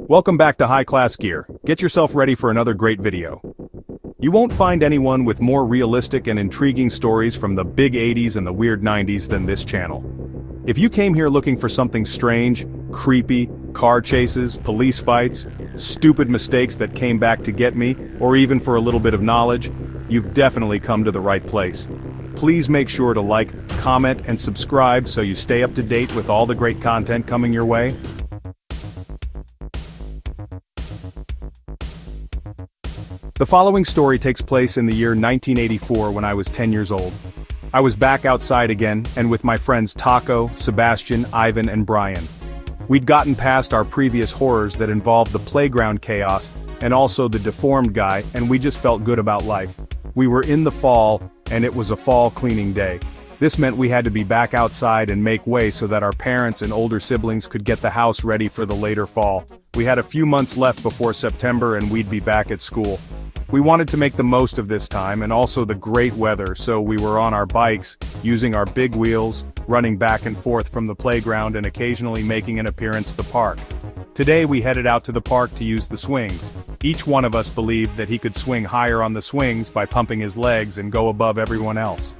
Welcome back to High Class Gear. Get yourself ready for another great video. You won't find anyone with more realistic and intriguing stories from the big 80s and the weird 90s than this channel. If you came here looking for something strange, creepy, car chases, police fights, stupid mistakes that came back to get me, or even for a little bit of knowledge, you've definitely come to the right place. Please make sure to like, comment, and subscribe so you stay up to date with all the great content coming your way. The following story takes place in the year 1984 when I was 10 years old. I was back outside again, and with my friends Taco, Sebastian, Ivan, and Brian. We'd gotten past our previous horrors that involved the playground chaos, and also the deformed guy, and we just felt good about life. We were in the fall, and it was a fall cleaning day. This meant we had to be back outside and make way so that our parents and older siblings could get the house ready for the later fall. We had a few months left before September and we'd be back at school. We wanted to make the most of this time and also the great weather, so we were on our bikes, using our big wheels, running back and forth from the playground and occasionally making an appearance at the park. Today we headed out to the park to use the swings. Each one of us believed that he could swing higher on the swings by pumping his legs and go above everyone else.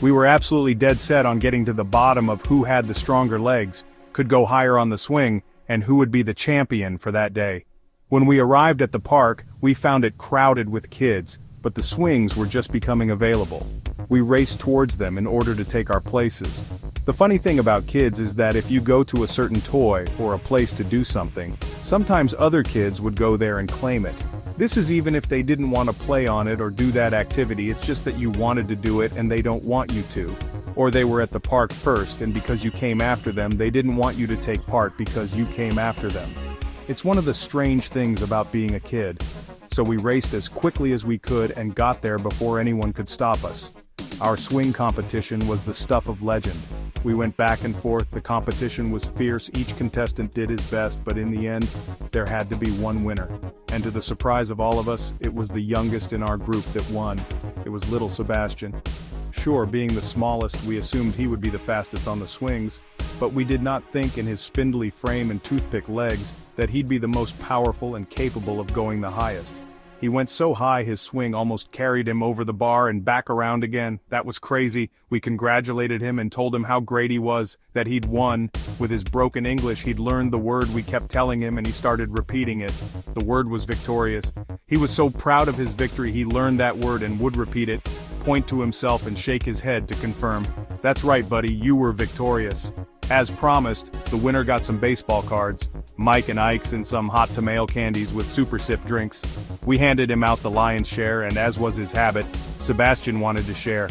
We were absolutely dead set on getting to the bottom of who had the stronger legs, could go higher on the swing, and who would be the champion for that day. When we arrived at the park, we found it crowded with kids, but the swings were just becoming available. We raced towards them in order to take our places. The funny thing about kids is that if you go to a certain toy or a place to do something, sometimes other kids would go there and claim it. This is even if they didn't want to play on it or do that activity, it's just that you wanted to do it and they don't want you to. Or they were at the park first and because you came after them, they didn't want you to take part because you came after them. It's one of the strange things about being a kid. So we raced as quickly as we could and got there before anyone could stop us. Our swing competition was the stuff of legend. We went back and forth, the competition was fierce, each contestant did his best, but in the end, there had to be one winner. And to the surprise of all of us, it was the youngest in our group that won. It was little Sebastian. Sure, being the smallest, we assumed he would be the fastest on the swings, but we did not think in his spindly frame and toothpick legs that he'd be the most powerful and capable of going the highest. He went so high his swing almost carried him over the bar and back around again. That was crazy. We congratulated him and told him how great he was, that he'd won. With his broken English he'd learned the word we kept telling him and he started repeating it. The word was victorious. He was so proud of his victory he learned that word and would repeat it, point to himself and shake his head to confirm. That's right, buddy, you were victorious. As promised, the winner got some baseball cards, Mike and Ike's and some hot tomato candies with super sip drinks. We handed him out the lion's share and as was his habit, Sebastian wanted to share.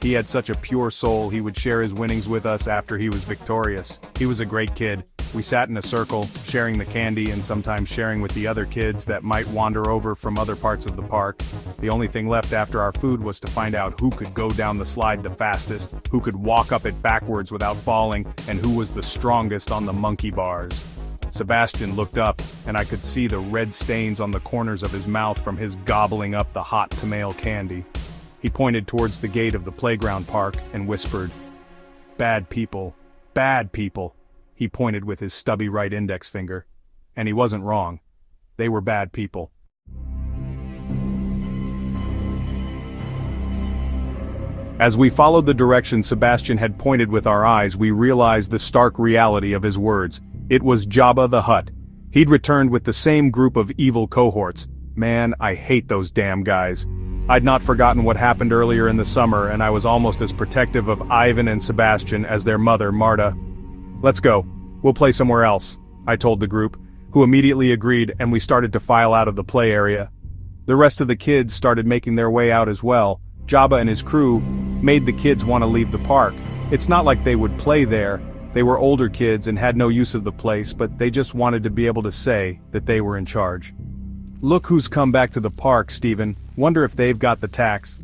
He had such a pure soul he would share his winnings with us after he was victorious. He was a great kid. We sat in a circle, sharing the candy and sometimes sharing with the other kids that might wander over from other parts of the park. The only thing left after our food was to find out who could go down the slide the fastest, who could walk up it backwards without falling, and who was the strongest on the monkey bars. Sebastian looked up, and I could see the red stains on the corners of his mouth from his gobbling up the hot tomato candy. He pointed towards the gate of the playground park and whispered, "Bad people, bad people." He pointed with his stubby right index finger. And he wasn't wrong. They were bad people. As we followed the direction Sebastian had pointed with our eyes, we realized the stark reality of his words. It was Jabba the Hutt. He'd returned with the same group of evil cohorts. Man, I hate those damn guys. I'd not forgotten what happened earlier in the summer, and I was almost as protective of Ivan and Sebastian as their mother, Marta. "Let's go. We'll play somewhere else," I told the group, who immediately agreed, and we started to file out of the play area. The rest of the kids started making their way out as well. Jabba and his crew made the kids want to leave the park. It's not like they would play there. They were older kids and had no use of the place, but they just wanted to be able to say that they were in charge. "Look who's come back to the park, Stephen. Wonder if they've got the tax."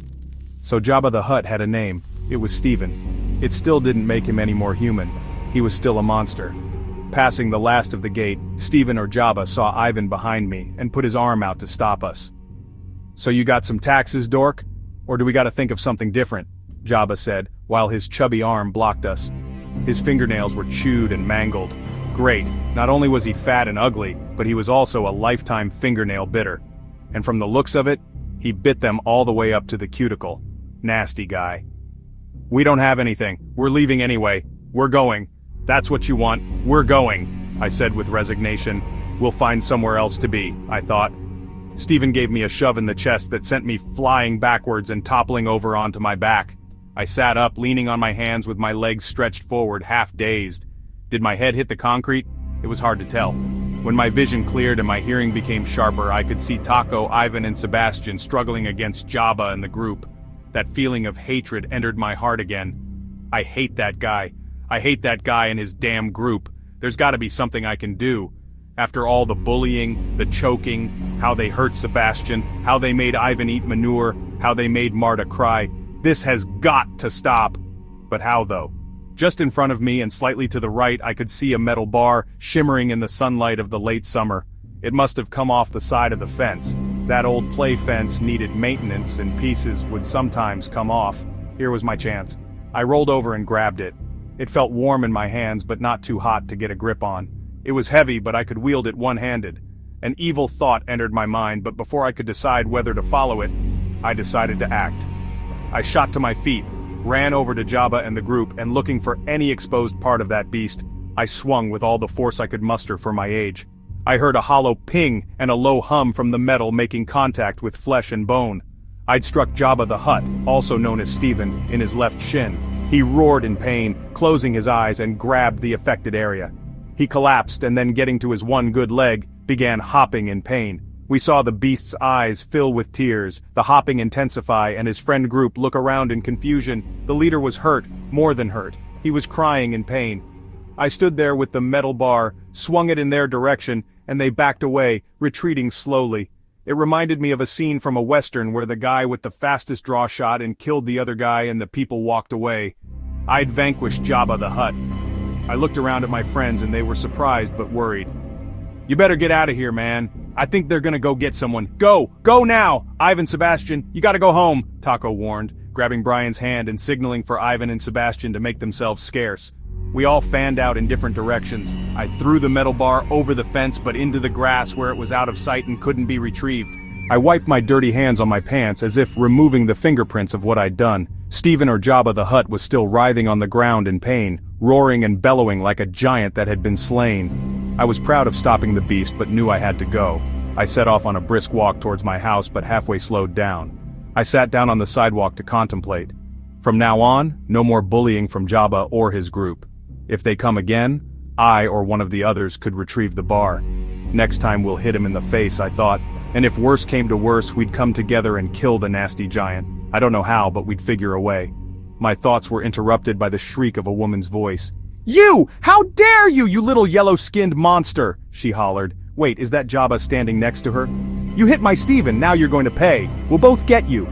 So Jabba the Hutt had a name. It was Stephen. It still didn't make him any more human. He was still a monster. Passing the last of the gate, Stephen or Jabba saw Ivan behind me and put his arm out to stop us. "So you got some taxes, dork? Or do we gotta think of something different?" Jabba said, while his chubby arm blocked us. His fingernails were chewed and mangled. Great, not only was he fat and ugly, but he was also a lifetime fingernail bitter. And from the looks of it, he bit them all the way up to the cuticle. Nasty guy. "We don't have anything. We're leaving anyway. We're going. That's what you want. We're going," I said with resignation. "We'll find somewhere else to be," I thought. Stephen gave me a shove in the chest that sent me flying backwards and toppling over onto my back. I sat up, leaning on my hands with my legs stretched forward, half dazed. Did my head hit the concrete? It was hard to tell. When my vision cleared and my hearing became sharper, I could see Taco, Ivan, and Sebastian struggling against Jabba and the group. That feeling of hatred entered my heart again. I hate that guy. I hate that guy and his damn group. There's gotta be something I can do. After all the bullying, the choking, how they hurt Sebastian, how they made Ivan eat manure, how they made Marta cry, this has got to stop. But how though? Just in front of me and slightly to the right I could see a metal bar shimmering in the sunlight of the late summer. It must have come off the side of the fence. That old play fence needed maintenance and pieces would sometimes come off. Here was my chance. I rolled over and grabbed it. It felt warm in my hands but not too hot to get a grip on. It was heavy but I could wield it one-handed. An evil thought entered my mind, but before I could decide whether to follow it, I decided to act. I shot to my feet, ran over to Jabba and the group, and looking for any exposed part of that beast, I swung with all the force I could muster for my age. I heard a hollow ping and a low hum from the metal making contact with flesh and bone. I'd struck Jabba the Hutt, also known as Stephen, in his left shin. He roared in pain, closing his eyes and grabbed the affected area. He collapsed and then getting to his one good leg, began hopping in pain. We saw the beast's eyes fill with tears, the hopping intensify, and his friend group look around in confusion. The leader was hurt, more than hurt. He was crying in pain. I stood there with the metal bar, swung it in their direction, and they backed away, retreating slowly. It reminded me of a scene from a western where the guy with the fastest draw shot and killed the other guy and the people walked away. I'd vanquished Jabba the Hutt. I looked around at my friends and they were surprised but worried. "You better get out of here, man. I think they're gonna go get someone. Go! Go now! Ivan, Sebastian, you gotta go home," Taco warned, grabbing Brian's hand and signaling for Ivan and Sebastian to make themselves scarce. We all fanned out in different directions. I threw the metal bar over the fence but into the grass where it was out of sight and couldn't be retrieved. I wiped my dirty hands on my pants as if removing the fingerprints of what I'd done. Stephen or Jabba the Hutt was still writhing on the ground in pain, roaring and bellowing like a giant that had been slain. I was proud of stopping the beast but knew I had to go. I set off on a brisk walk towards my house but halfway slowed down. I sat down on the sidewalk to contemplate. From now on, no more bullying from Jabba or his group. If they come again, I or one of the others could retrieve the bar. Next time we'll hit him in the face, I thought, and if worse came to worse, we'd come together and kill the nasty giant. I don't know how, but we'd figure a way. My thoughts were interrupted by the shriek of a woman's voice. "You! How dare you, you little yellow-skinned monster!" she hollered. Wait, is that Jabba standing next to her? "You hit my Stephen, now you're going to pay. We'll both get you."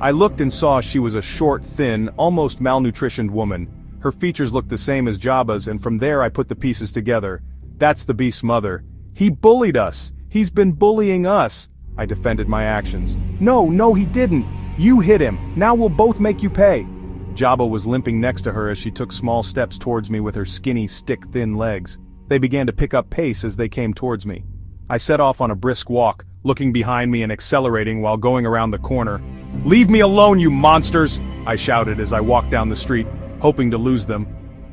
I looked and saw she was a short, thin, almost malnutritioned woman. Her features looked the same as Jabba's, and from there I put the pieces together. That's the beast's mother. "He bullied us. He's been bullying us." I defended my actions. No, he didn't. You hit him. Now we'll both make you pay." Jabba was limping next to her as she took small steps towards me with her skinny, stick-thin legs. They began to pick up pace as they came towards me. I set off on a brisk walk, looking behind me and accelerating while going around the corner. "Leave me alone, you monsters!" I shouted as I walked down the street, hoping to lose them.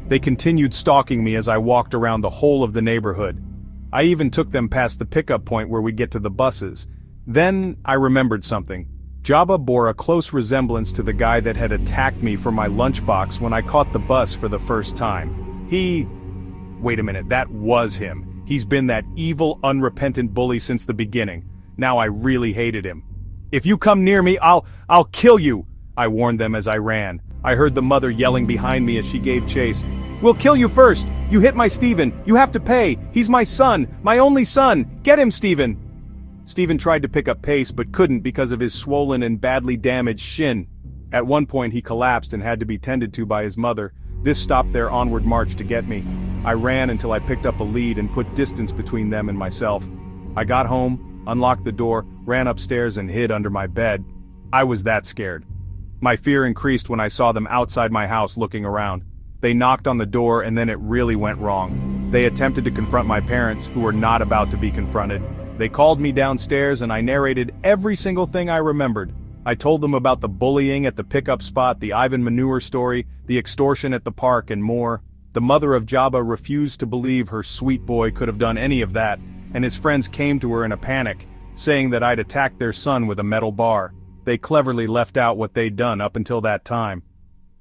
They continued stalking me as I walked around the whole of the neighborhood. I even took them past the pickup point where we'd get to the buses. Then I remembered something. Jabba bore a close resemblance to the guy that had attacked me for my lunchbox when I caught the bus for the first time. Wait a minute, that was him. He's been that evil, unrepentant bully since the beginning. Now I really hated him. "If you come near me, I'll kill you," I warned them as I ran. I heard the mother yelling behind me as she gave chase. "We'll kill you first! You hit my Stephen! You have to pay! He's my son! My only son! Get him, Stephen!" Stephen tried to pick up pace but couldn't because of his swollen and badly damaged shin. At one point he collapsed and had to be tended to by his mother. This stopped their onward march to get me. I ran until I picked up a lead and put distance between them and myself. I got home, unlocked the door, ran upstairs and hid under my bed. I was that scared. My fear increased when I saw them outside my house looking around. They knocked on the door and then it really went wrong. They attempted to confront my parents, who were not about to be confronted. They called me downstairs and I narrated every single thing I remembered. I told them about the bullying at the pickup spot, the Ivan manure story, the extortion at the park, and more. The mother of Jabba refused to believe her sweet boy could have done any of that, and his friends came to her in a panic, saying that I'd attacked their son with a metal bar. They cleverly left out what they'd done up until that time.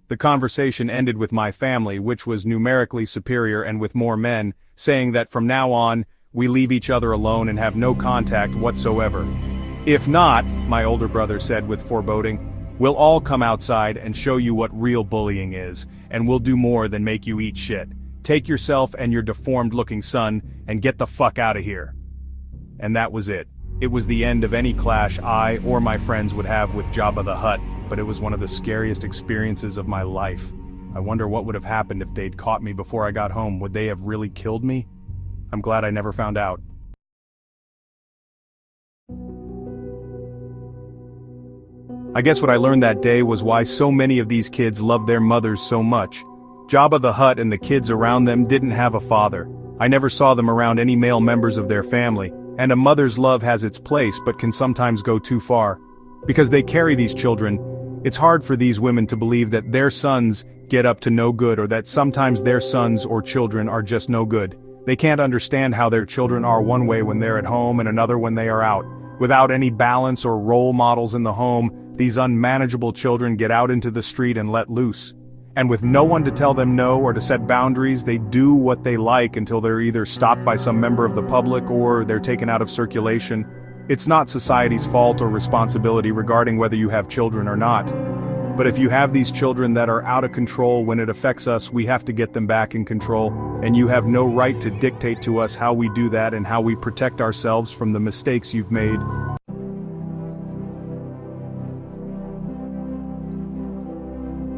The conversation ended with my family, which was numerically superior and with more men, saying that from now on, we leave each other alone and have no contact whatsoever. If not, my older brother said with foreboding, we'll all come outside and show you what real bullying is, and we'll do more than make you eat shit. Take yourself and your deformed-looking son, and get the fuck out of here. And that was it. It was the end of any clash I or my friends would have with Jabba the Hutt, but it was one of the scariest experiences of my life. I wonder what would have happened if they'd caught me before I got home. Would they have really killed me? I'm glad I never found out. I guess what I learned that day was why so many of these kids love their mothers so much. Jabba the Hutt and the kids around them didn't have a father. I never saw them around any male members of their family, and a mother's love has its place but can sometimes go too far. Because they carry these children, it's hard for these women to believe that their sons get up to no good or that sometimes their sons or children are just no good. They can't understand how their children are one way when they're at home and another when they are out. Without any balance or role models in the home, these unmanageable children get out into the street and let loose. And with no one to tell them no or to set boundaries, they do what they like until they're either stopped by some member of the public or they're taken out of circulation. It's not society's fault or responsibility regarding whether you have children or not. But if you have these children that are out of control when it affects us, we have to get them back in control, and you have no right to dictate to us how we do that and how we protect ourselves from the mistakes you've made.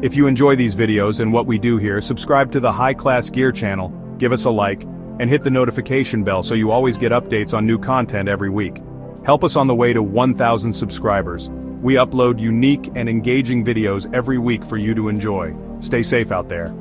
If you enjoy these videos and what we do here, subscribe to the High Class Gear channel, give us a like, and hit the notification bell so you always get updates on new content every week. Help us on the way to 1,000 subscribers. We upload unique and engaging videos every week for you to enjoy. Stay safe out there.